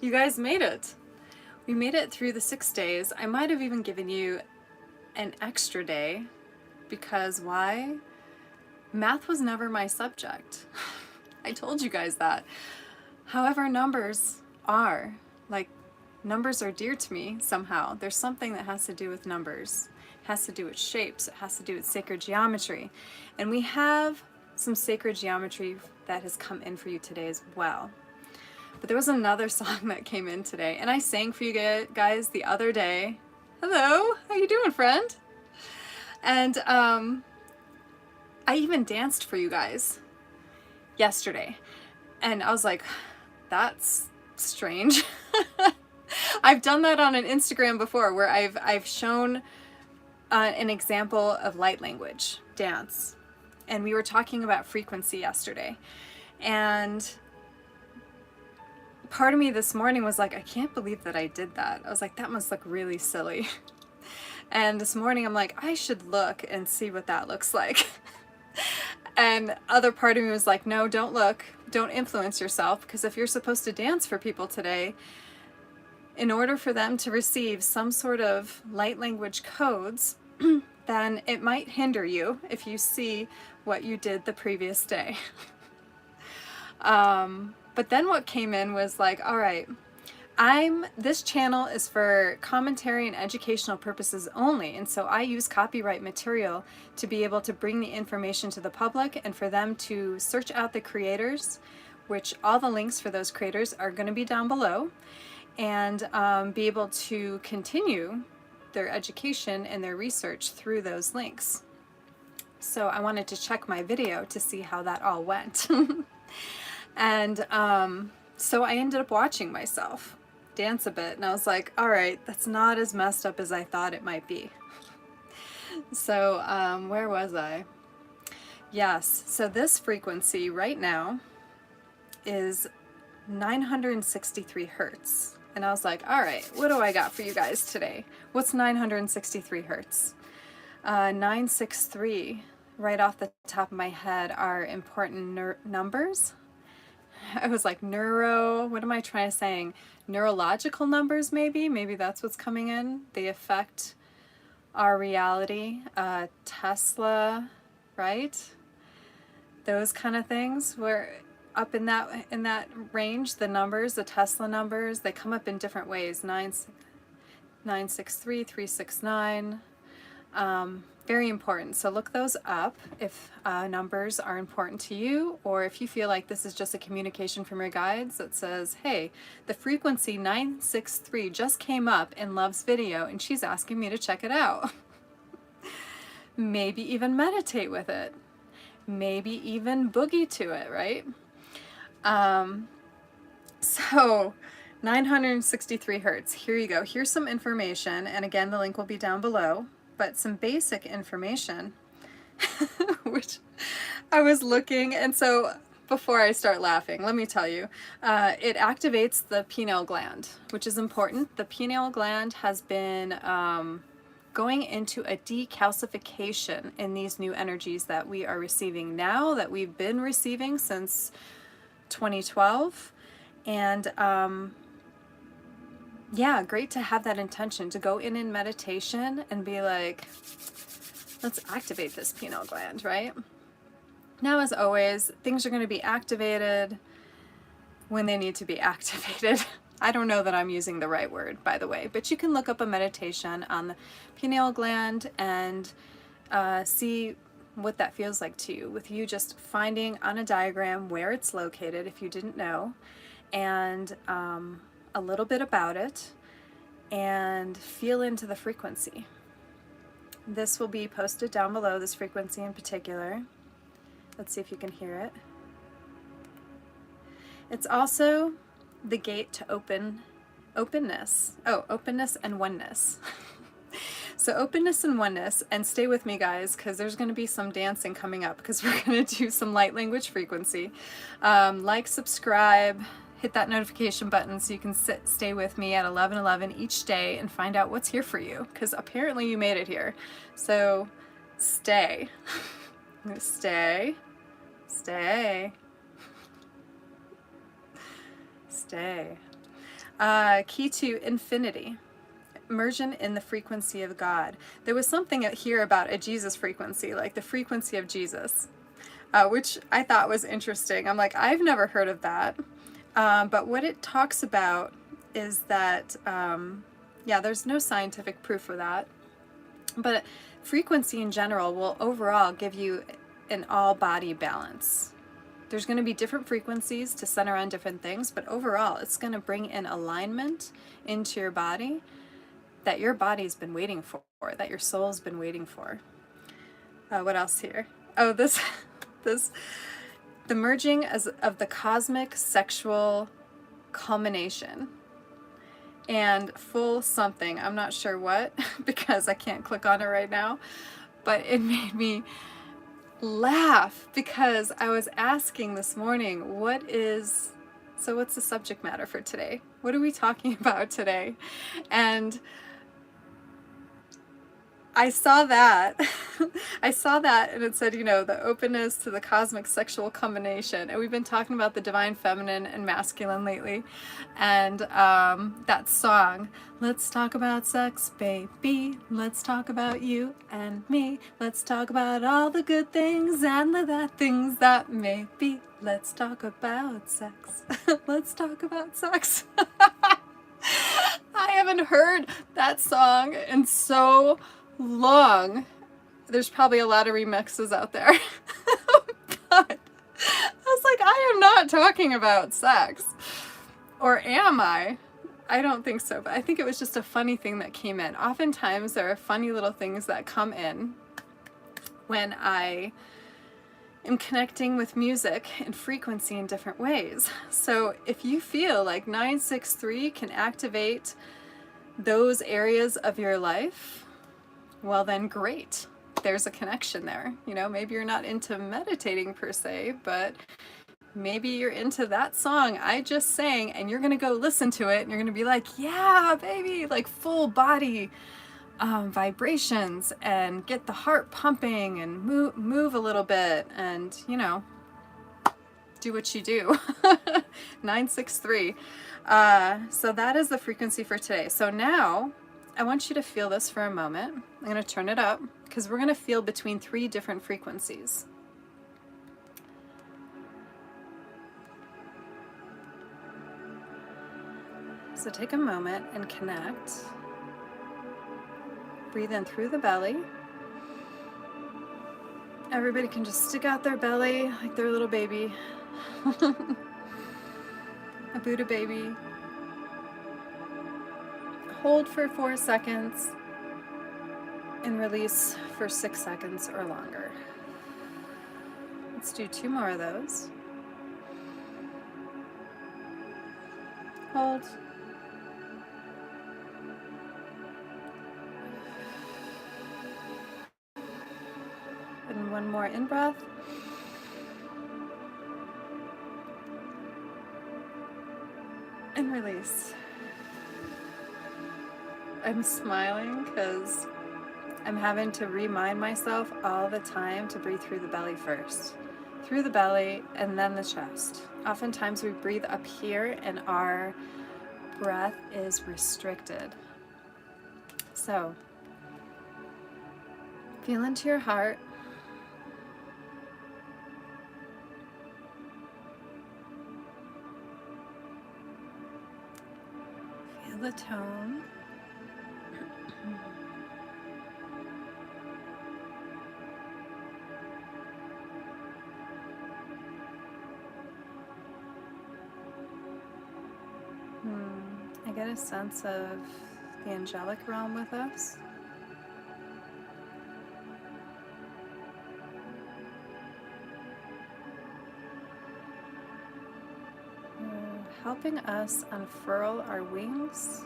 You guys made it. We made it through the 6 days. I might have even given you an extra day because why? Math was never my subject. I told you guys that. However, numbers are. Like, numbers are dear to me somehow. There's something that has to do with numbers. It has to do with shapes. It has to do with sacred geometry. And we have some sacred geometry that has come in for you today as well. But there was another song that came in today, and I sang for you guys the other day. Hello, how you doing, friend? And I even danced for you guys yesterday. And I was like, that's strange. I've done that on an Instagram before where I've shown an example of light language dance. And we were talking about frequency yesterday. And part of me this morning was like, I can't believe that I did that. I was like, that must look really silly. And this morning I'm like, I should look and see what that looks like. And other part of me was like, no, don't look. Don't influence yourself, because if you're supposed to dance for people today, in order for them to receive some sort of light language codes, then it might hinder you if you see what you did the previous day. But then what came in was like, all right, this channel is for commentary and educational purposes only, and so I use copyright material to be able to bring the information to the public and for them to search out the creators, which all the links for those creators are going to be down below, and be able to continue their education and their research through those links. So I wanted to check my video to see how that all went. And so I ended up watching myself dance a bit, and I was like, all right, that's not as messed up as I thought it might be. So where was I? Yes, so this frequency right now is 963 hertz. And I was like, all right, what do I got for you guys today? What's 963 hertz? 963, right off the top of my head, are important numbers. I was like, what am I trying to say? Neurological numbers, maybe? Maybe that's what's coming in. They affect our reality. Tesla, right? Those kind of things. We're up in that range. The numbers, the Tesla numbers, they come up in different ways. 963, 369. Very important. So look those up if numbers are important to you, or if you feel like this is just a communication from your guides that says, hey, the frequency 963 just came up in Love's video and she's asking me to check it out. Maybe even meditate with it. Maybe even boogie to it, right? So 963 hertz. Here you go. Here's some information, and again, the link will be down below. But some basic information, which I was looking, and so before I start laughing, let me tell you, it activates the pineal gland, which is important. The pineal gland has been going into a decalcification in these new energies that we are receiving now, that we've been receiving since 2012, and yeah, great to have that intention to go in meditation and be like, let's activate this pineal gland, right? Now, as always, things are going to be activated when they need to be activated. I don't know that I'm using the right word, by the way, but you can look up a meditation on the pineal gland and see what that feels like to you, with you just finding on a diagram where it's located, if you didn't know, and a little bit about it, and feel into the frequency. This will be posted down below, this frequency in particular. Let's see if you can hear it. It's also the gate to openness. Oh, openness and oneness. So openness and oneness, and stay with me guys, because there's going to be some dancing coming up, because we're going to do some light language frequency. Like, subscribe, hit that notification button so you can stay with me at 11:11 each day and find out what's here for you, because apparently you made it here. So stay. Stay. Stay. Stay. Key to infinity. Immersion in the frequency of God. There was something here about a Jesus frequency, like the frequency of Jesus, which I thought was interesting. I'm like, I've never heard of that. But what it talks about is that, yeah, there's no scientific proof for that. But frequency in general will overall give you an all-body balance. There's going to be different frequencies to center on different things, but overall it's going to bring in alignment into your body that your body's been waiting for, that your soul's been waiting for. What else here? Oh, this, the merging of the cosmic sexual culmination and full something. I'm not sure what, because I can't click on it right now, but it made me laugh because I was asking this morning, what's the subject matter for today? What are we talking about today? And I saw that. I saw that and it said, you know, the openness to the cosmic sexual combination. And we've been talking about the divine feminine and masculine lately. And that song, let's talk about sex, baby. Let's talk about you and me. Let's talk about all the good things and the bad things that may be. Let's talk about sex. Let's talk about sex. I haven't heard that song in so long. There's probably a lot of remixes out there. But I was like, I am not talking about sex. Or am I? I don't think so, but I think it was just a funny thing that came in. Oftentimes there are funny little things that come in when I am connecting with music and frequency in different ways. So if you feel like 963 can activate those areas of your life, well then great. There's a connection there. You know, maybe you're not into meditating per se, but maybe you're into that song I just sang and you're gonna go listen to it and you're gonna be like, yeah, baby, like full body vibrations and get the heart pumping and move a little bit and, you know, do what you do. 963. So that is the frequency for today. So now I want you to feel this for a moment. I'm going to turn it up because we're going to feel between 3 different frequencies. So take a moment and connect. Breathe in through the belly. Everybody can just stick out their belly like they're a little baby. A Buddha baby. Hold for 4 seconds and release for 6 seconds or longer. Let's do 2 more of those. Hold. And 1 more in-breath. And release. I'm smiling because I'm having to remind myself all the time to breathe through the belly first. Through the belly and then the chest. Oftentimes we breathe up here and our breath is restricted. So, feel into your heart. Feel the tone. I get a sense of the angelic realm with us. Helping us unfurl our wings.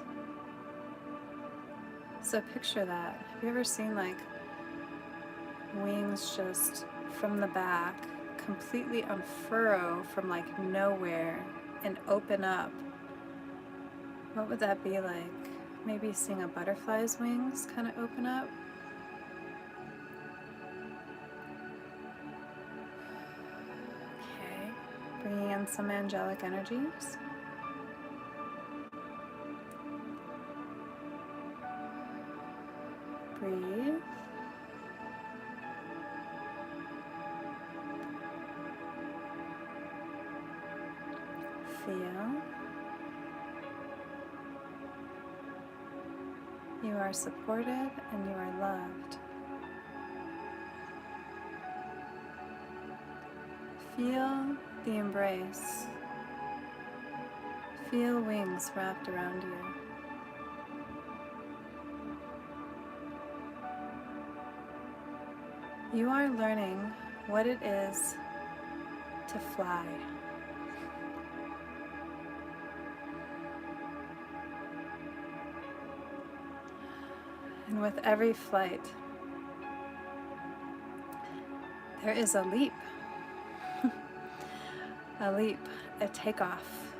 So picture that. Have you ever seen like wings just from the back completely unfurrow from like nowhere and open up? What would that be like? Maybe seeing a butterfly's wings kind of open up. Okay, bringing in some angelic energies. Breathe. Feel. You are supported and you are loved. Feel the embrace. Feel wings wrapped around you. You are learning what it is to fly. And with every flight, there is a leap. A leap, a takeoff.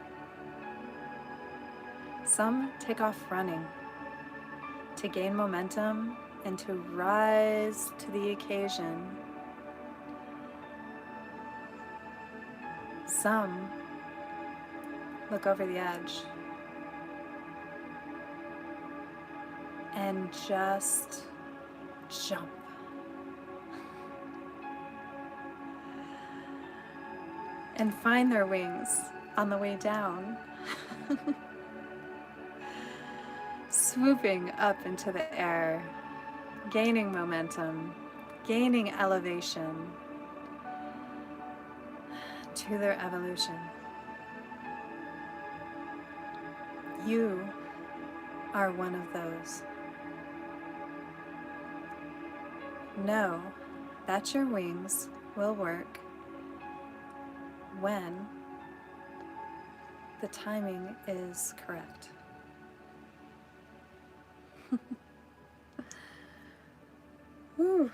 Some take off running to gain momentum and to rise to the occasion. Some look over the edge and just jump. And find their wings on the way down. Swooping up into the air, gaining momentum, gaining elevation to their evolution. You are one of those. Know that your wings will work when the timing is correct. Whew.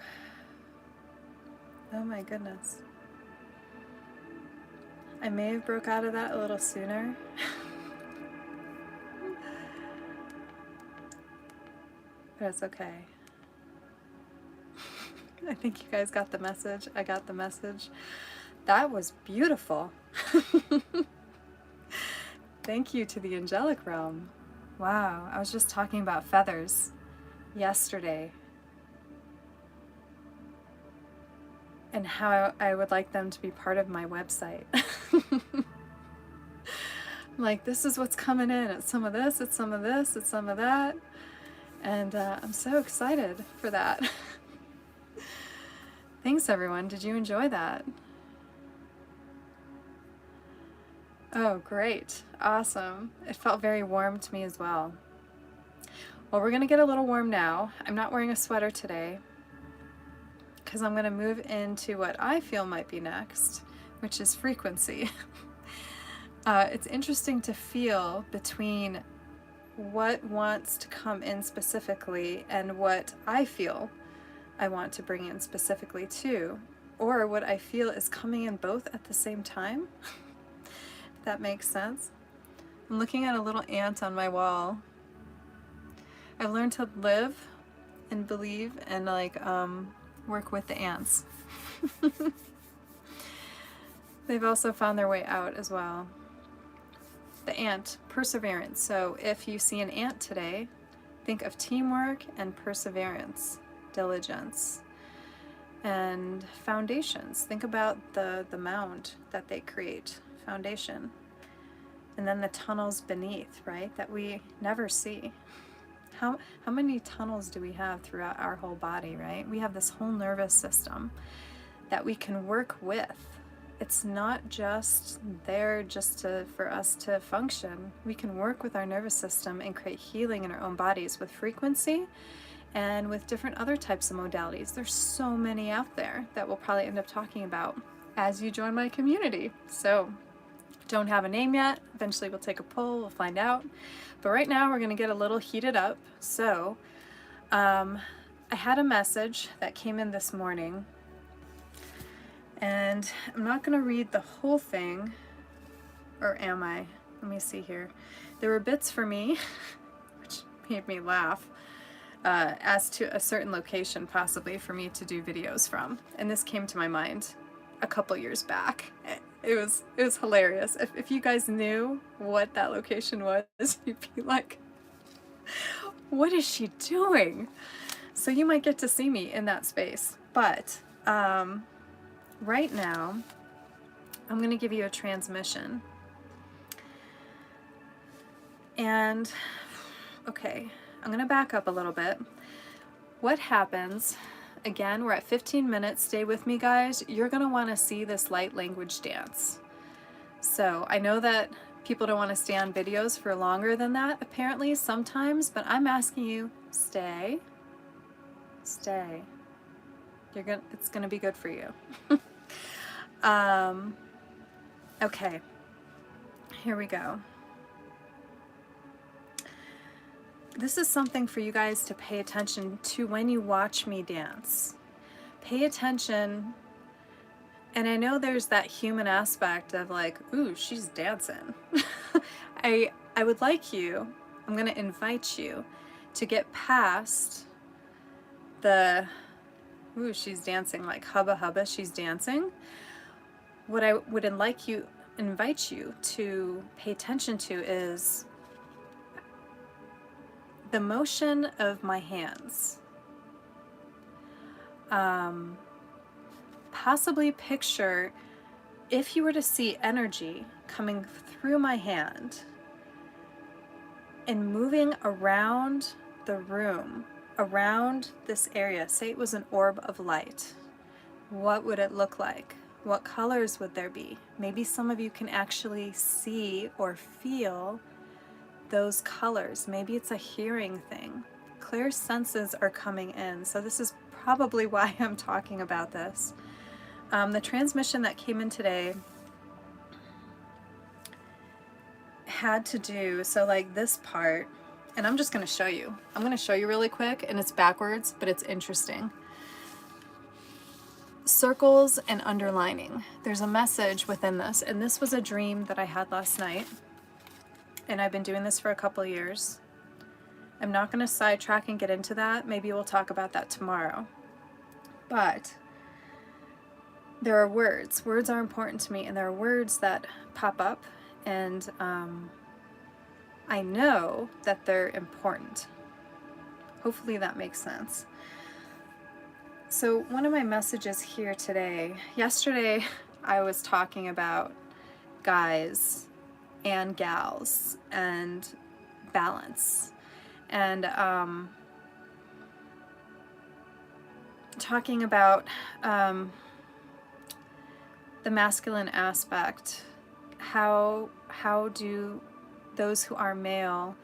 Oh my goodness. I may have broke out of that a little sooner. But it's okay. I think you guys got the message. I got the message. That was beautiful. Thank you to the angelic realm. Wow, I was just talking about feathers yesterday and how I would like them to be part of my website. Like, this is what's coming in. It's some of this, it's some of this, it's some of that. And I'm so excited for that. Thanks, everyone. Did you enjoy that? Oh, great. Awesome. It felt very warm to me as well. Well, we're going to get a little warm now. I'm not wearing a sweater today because I'm going to move into what I feel might be next, which is frequency. It's interesting to feel between what wants to come in specifically and what I feel I want to bring in specifically too, or what I feel is coming in both at the same time. If that makes sense. I'm looking at a little ant on my wall. I've learned to live and believe and work with the ants. They've also found their way out as well. The ant, perseverance. So if you see an ant today, think of teamwork and perseverance, diligence, and foundations. Think about the mound that they create, foundation, and then the tunnels beneath, right, that we never see. How many tunnels do we have throughout our whole body, right? We have this whole nervous system that we can work with. It's not just there just for us to function. We can work with our nervous system and create healing in our own bodies with frequency and with different other types of modalities. There's so many out there that we'll probably end up talking about as you join my community. So don't have a name yet. Eventually we'll take a poll, we'll find out. But right now we're gonna get a little heated up. So I had a message that came in this morning, and I'm not gonna read the whole thing, or am I? Let me see here. There were bits for me, which made me laugh, as to a certain location possibly for me to do videos from. And this came to my mind a couple years back. It was hilarious. If you guys knew what that location was, you'd be like, what is she doing? So you might get to see me in that space. But right now, I'm going to give you a transmission. And, okay, I'm going to back up a little bit. What happens, again, we're at 15 minutes. Stay with me, guys. You're going to want to see this light language dance. So I know that people don't want to stay on videos for longer than that, apparently, sometimes, but I'm asking you, stay. Stay. It's gonna be good for you. Okay, here we go. This is something for you guys to pay attention to when you watch me dance. Pay attention, and I know there's that human aspect of like, ooh, she's dancing. I would like you, I'm gonna invite you to get past the, ooh, she's dancing, like hubba hubba, she's dancing. What I would invite you to pay attention to is the motion of my hands. Possibly picture if you were to see energy coming through my hand and moving around the room, around this area. Say it was an orb of light. What would it look like? What colors would there be? Maybe some of you can actually see or feel those colors. Maybe it's a hearing thing. Clear senses are coming in. So this is probably why I'm talking about this. The transmission that came in today had to do, so like this part, and I'm just going to show you. I'm going to show you really quick, and it's backwards, but it's interesting. Circles and underlining. There's a message within this, and this was a dream that I had last night, and I've been doing this for a couple years. I'm not going to sidetrack and get into that. Maybe we'll talk about that tomorrow. But there are words. Words are important to me, and there are words that pop up, and I know that they're important. Hopefully that makes sense. So one of my messages here today, yesterday I was talking about guys and gals and balance, and talking about the masculine aspect. How do those who are male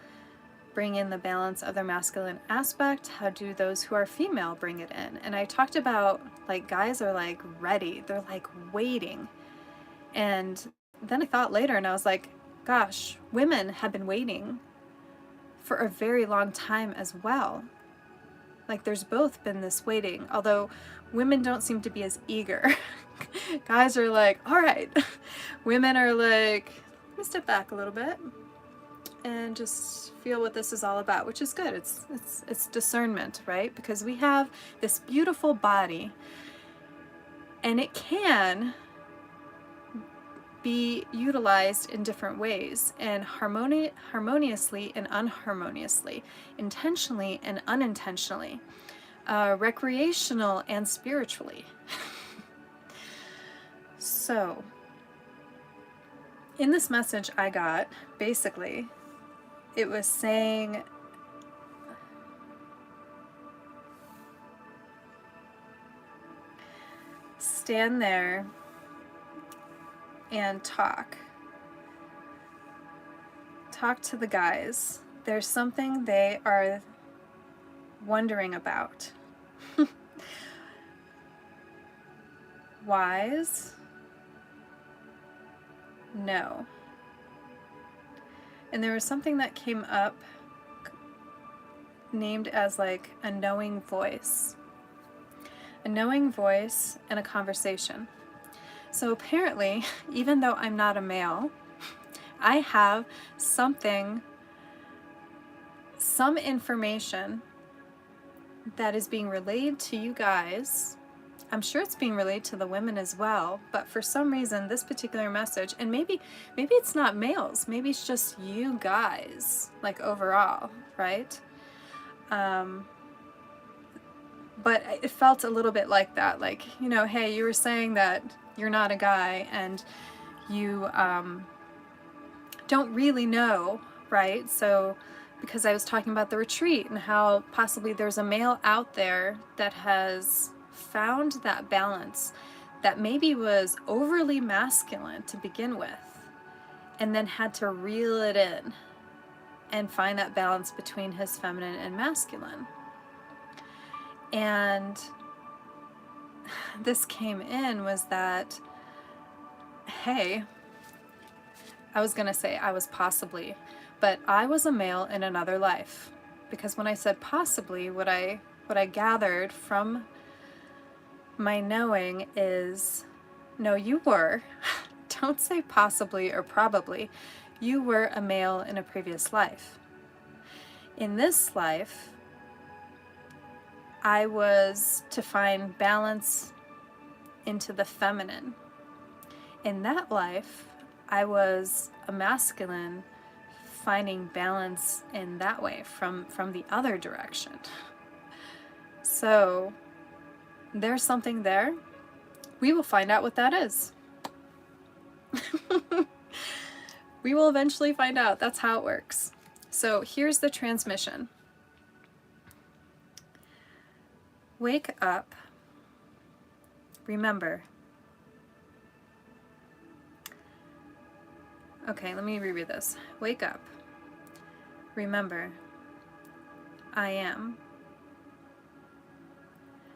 bring in the balance of their masculine aspect? How do those who are female bring it in? And I talked about, like, guys are like ready, they're like waiting. And then I thought later, and I was like, gosh, women have been waiting for a very long time as well. Like, there's both been this waiting, although women don't seem to be as eager. Guys are like, all right. Women are like, let me step back a little bit and just feel what this is all about, which is good. It's discernment, right? Because we have this beautiful body, and it can be utilized in different ways, and harmoniously and unharmoniously, intentionally and unintentionally, recreational and spiritually. So, in this message I got, basically, it was saying, stand there and talk. Talk to the guys. There's something they are wondering about. Wise? No. And there was something that came up named as like a knowing voice. A knowing voice in a conversation. So apparently, even though I'm not a male, I have some information that is being relayed to you guys. I'm sure it's being relayed to the women as well, but for some reason this particular message, and maybe it's not males, maybe it's just you guys, like overall, right? But it felt a little bit like that, like, you know, hey, you were saying that you're not a guy and you don't really know, right? So, because I was talking about the retreat and how possibly there's a male out there that has found that balance that maybe was overly masculine to begin with and then had to reel it in and find that balance between his feminine and masculine. And this came in was that, hey, I was gonna say I was possibly, but I was a male in another life. Because when I said possibly, what I gathered from my knowing is, no, you were. Don't say possibly or probably. You were a male in a previous life. In this life, I was to find balance into the feminine. In that life, I was a masculine finding balance in that way from the other direction. So there's something there. We will find out what that is. We will eventually find out. That's how it works. So here's the transmission. Wake up. Remember. Okay, let me reread this. Wake up. Remember. I am